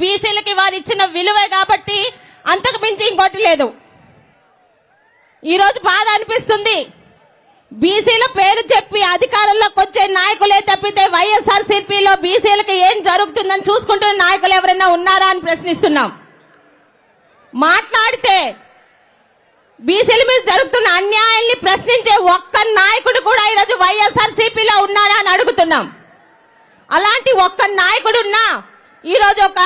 బీసీలకి వారు ఇచ్చిన విలువే కాబట్టి అంతకు మించి ఇంకోటి లేదు. ఈ రోజు బాధ అనిపిస్తుంది. బీసీల పేరు చెప్పి అధికారంలోకి వచ్చే నాయకులే తప్పితే వైఎస్ఆర్సీపీలో బీసీలకు ఏం జరుగుతుందని చూసుకుంటున్న నాయకులు ఎవరైనా ఉన్నారా అని ప్రశ్నిస్తున్నాం. మాట్లాడితే బీసీల మీద జరుగుతున్న అన్యాయాన్ని ప్రశ్నించే ఒక్క నాయకుడు కూడా ఈరోజు వైఎస్ఆర్సీపీలో ఉన్నారా అని అడుగుతున్నాం. అలాంటి ఒక్క నాయకుడు ఉన్నా ఈరోజు ఒక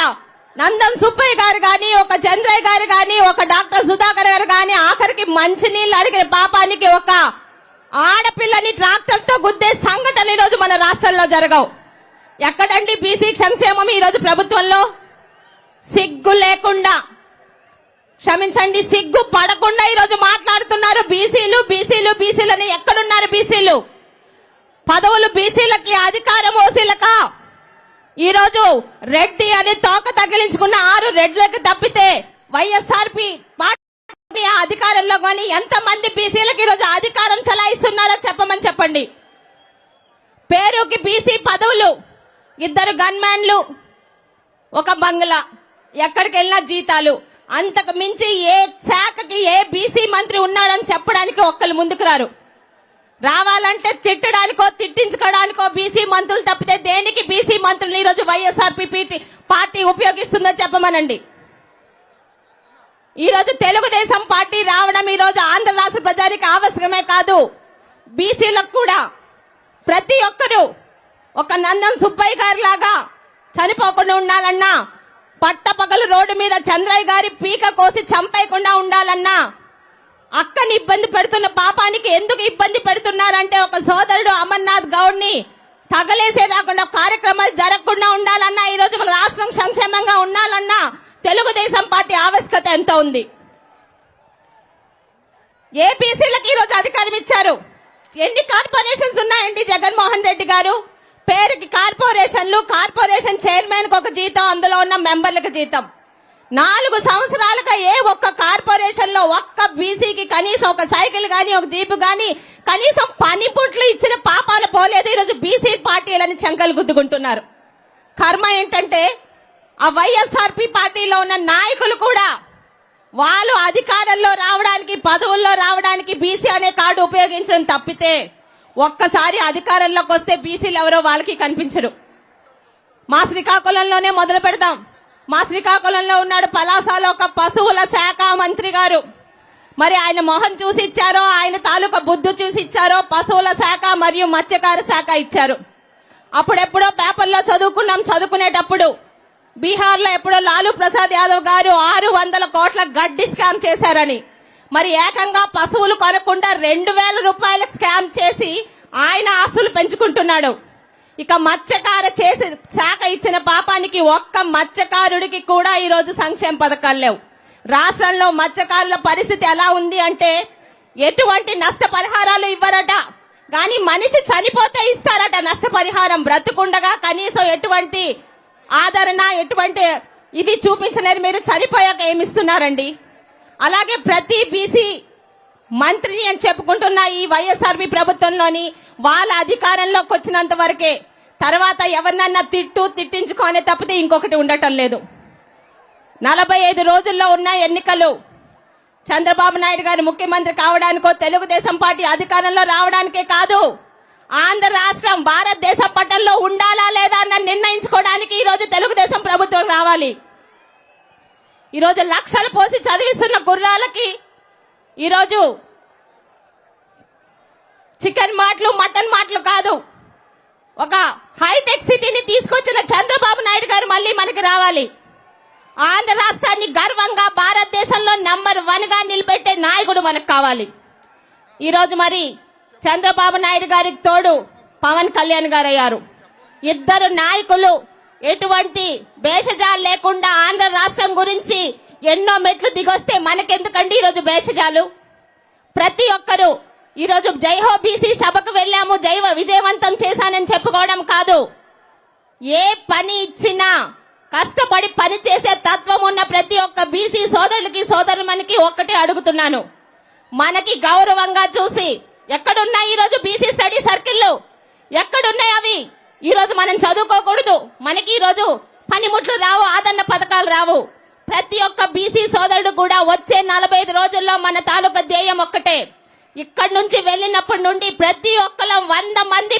నందం సుబ్బయ్య గారు గాని, ఒక చంద్రయ్య గారు గాని, ఒక డాక్టర్ సుధాకర్ గారు గాని ఆఖరికి మంచినీళ్ళు అడిగిన పాపానికి ఒక ఆడపిల్లని ట్రాక్టర్ తో గుద్దే సంఘటన ఈరోజు మన రాష్ట్రంలో జరగవు. ఎక్కడండి బీసీ సంక్షేమం ఈరోజు ప్రభుత్వంలో? సిగ్గు లేకుండా, క్షమించండి, సిగ్గు పడకుండా ఈరోజు మాట్లాడుతున్నారు బీసీలు బీసీలు బీసీలని. ఎక్కడున్నారు బీసీలు? పదవులు బీసీలకి, అధికారం ఓసీలక. ఈరోజు రెడ్డి అని తోక తగిలించుకున్న 6 రెడ్లకు తప్పితే వైఎస్ఆర్పీ పార్టీ అధికారంలో కానీ ఎంతమంది బీసీలకు ఈరోజు అధికారం చలాయిస్తున్నారో చెప్పమని చెప్పండి. పేరుకి బీసీ పదవులు, 2 గన్మ్యాన్లు, ఒక బంగ్లా, ఎక్కడికి వెళ్ళినా జీతాలు. అంతకు మించి ఏ శాఖకి ఏ బీసీ మంత్రి ఉన్నాడని చెప్పడానికి ఒక్కరు ముందుకు రారు. రావాలంటే తిట్టడానికో తిట్టించుకోవడానికో బీసీ మంత్రులు తప్పితే దేనికి బీసీ మంత్రులు ఈరోజు వైఎస్ఆర్పీ పార్టీ ఉపయోగిస్తుందో చెప్పమనండి. ఈరోజు తెలుగుదేశం పార్టీ రావడం ఈరోజు ఆంధ్ర రాష్ట్ర ప్రజానికి ఆవశ్యకమే కాదు, బీసీలకు కూడా. ప్రతి ఒక్కరూ ఒక నందం సుబ్బయ్య గారి లాగా చనిపోకుండా ఉండాలన్నా, పట్టపగలు రోడ్డు మీద చంద్రయ్య గారి పీక కోసి చంపేయకుండా ఉండాలన్నా, అక్కని ఇబ్బంది పెడుతున్న పాపానికి ఎందుకు ఇబ్బంది పెడుతున్నారంటే ఒక సోదరుడు అమర్నాథ్ గౌడ్ ని తగలేసే రాకుండా కార్యక్రమాలు జరగకుండా ఉండాలన్నా, ఈరోజు మన రాష్ట్రం సంక్షేమంగా ఉండాలన్నా తెలుగుదేశం పార్టీ ఆవశ్యకత ఎంత ఉంది. ఏ బీసీలకు ఈరోజు అధికారం ఇచ్చారు? ఎన్ని కార్పొరేషన్స్ ఉన్నాయండి జగన్మోహన్ రెడ్డి గారు? పేరుకి కార్పొరేషన్లు, కార్పొరేషన్ చైర్మన్ కు ఒక జీతం, అందులో ఉన్న మెంబర్లకు జీతం. 4 సంవత్సరాలుగా ఏ ఒక్క కార్పొరేషన్ లో ఒక్క బీసీకి కనీసం ఒక సైకిల్ గాని, ఒక జీపు గాని, కనీసం పనిపుట్లు ఇచ్చిన పాపాలు పోలేదు. ఈరోజు బీసీ పార్టీలని చంకలు గుద్దుకుంటున్నారు. కర్మ ఏంటంటే ఆ వైఎస్ఆర్పీ పార్టీలో ఉన్న నాయకులు కూడా వాళ్ళు అధికారంలో రావడానికి, పదవుల్లో రావడానికి బీసీ అనే కార్డు ఉపయోగించడం తప్పితే ఒక్కసారి అధికారంలోకి వస్తే బీసీలు ఎవరో వాళ్ళకి కనిపించరు. మా శ్రీకాకుళంలోనే మొదలు పెడదాం. మా శ్రీకాకుళంలో ఉన్నాడు పలాసలో ఒక పశువుల శాఖ మంత్రి గారు. మరి ఆయన మొహం చూసి ఇచ్చారో, ఆయన తాలూకా బుద్ధి చూసి ఇచ్చారో పశువుల శాఖ మరియు మత్స్యకార శాఖ ఇచ్చారు. అప్పుడెప్పుడో పేపర్లో చదువుకున్నాం, చదువుకునేటప్పుడు బీహార్ లో ఎప్పుడో లాలూ ప్రసాద్ యాదవ్ గారు 600 కోట్ల గడ్డి స్కామ్ చేశారని. మరి ఏకంగా పశువులు కొనకుండా 2000 రూపాయల స్కామ్ చేసి ఆయన ఆస్తులు పెంచుకుంటున్నాడు. ఇక మత్స్యకార చేసి శాఖ ఇచ్చిన పాపానికి ఒక్క మత్స్యకారుడికి కూడా ఈరోజు సంక్షేమ పథకాలు లేవు. రాష్ట్రంలో మత్స్యకారుల పరిస్థితి ఎలా ఉంది అంటే ఎటువంటి నష్టపరిహారాలు ఇవ్వరట, కానీ మనిషి చనిపోతే ఇస్తారట నష్టపరిహారం. బ్రతుకుండగా కనీసం ఎటువంటి ఆదరణ, ఎటువంటి ఇది చూపించలేరు. మీరు చనిపోయాక ఏమిస్తున్నారండి? అలాగే ప్రతి బీసీ మంత్రిని అని చెప్పుకుంటున్న ఈ వైఎస్ఆర్పీ ప్రభుత్వంలోని వాళ్ళ అధికారంలోకి వచ్చినంత వరకే, తర్వాత ఎవరినన్నా తిట్టించుకోనే తప్పితే ఇంకొకటి ఉండటం లేదు. 45 రోజుల్లో ఉన్న ఎన్నికలు చంద్రబాబు నాయుడు గారు ముఖ్యమంత్రి కావడానికో, తెలుగుదేశం పార్టీ అధికారంలో రావడానికే కాదు, ఆంధ్ర రాష్ట్రం భారతదేశ పట్టణంలో ఉండాలా లేదా అన్న నిర్ణయించుకోవడానికి ఈరోజు తెలుగుదేశం ప్రభుత్వం రావాలి. ఈరోజు లక్షలు పోసి చదివిస్తున్న గుర్రాలకి ఈరోజు చికెన్ మాటలు, మటన్ మాటలు కాదు, ఒక హైటెక్ సిటీని తీసుకొచ్చిన చంద్రబాబు నాయుడు గారు మళ్ళీ మనకి రావాలి. ఆంధ్ర రాష్ట్రాన్ని గర్వంగా భారతదేశంలో నంబర్ 1 గా నిలబెట్టే నాయకుడు మనకు కావాలి. ఈరోజు మరి చంద్రబాబు నాయుడు గారికి తోడు పవన్ కళ్యాణ్ గారు అయ్యారు. ఇద్దరు నాయకులు ఎటువంటి భేషజాలు లేకుండా ఆంధ్ర రాష్ట్రం గురించి ఎన్నో మెట్లు దిగొస్తే మనకెందుకండి ఈరోజు భేషజాలు? ప్రతి ఒక్కరూ ఈరోజు జైహో బీసీ సభకు వెళ్ళాము, విజయవంతం చేశానని చెప్పుకోవడం కాదు, ఏ పని ఇచ్చినా కష్టపడి పని చేసే తత్వం ఉన్న ప్రతి ఒక్క బీసీ సోదరులకి సోదరుమనికి ఒక్కటే అడుగుతున్నాను, మనకి గౌరవంగా చూసి ఎక్కడున్నాయి ఈరోజు బీసీ స్టడీ సర్కిళ్ళు? ఎక్కడున్నాయి అవి? ఈరోజు మనం చదువుకోకూడదు, మనకి ఈరోజు పనిముట్లు రావు, ఆదరణ పథకాలు రావు. ప్రతి ఒక్క బీసీ సోదరుడు కూడా వచ్చే 45 రోజుల్లో మన తాలూకా ధ్యేయం ఒక్కటే. ఇక్కడి నుంచి వెళ్ళినప్పటి నుండి ప్రతి ఒక్కరం 100 మంది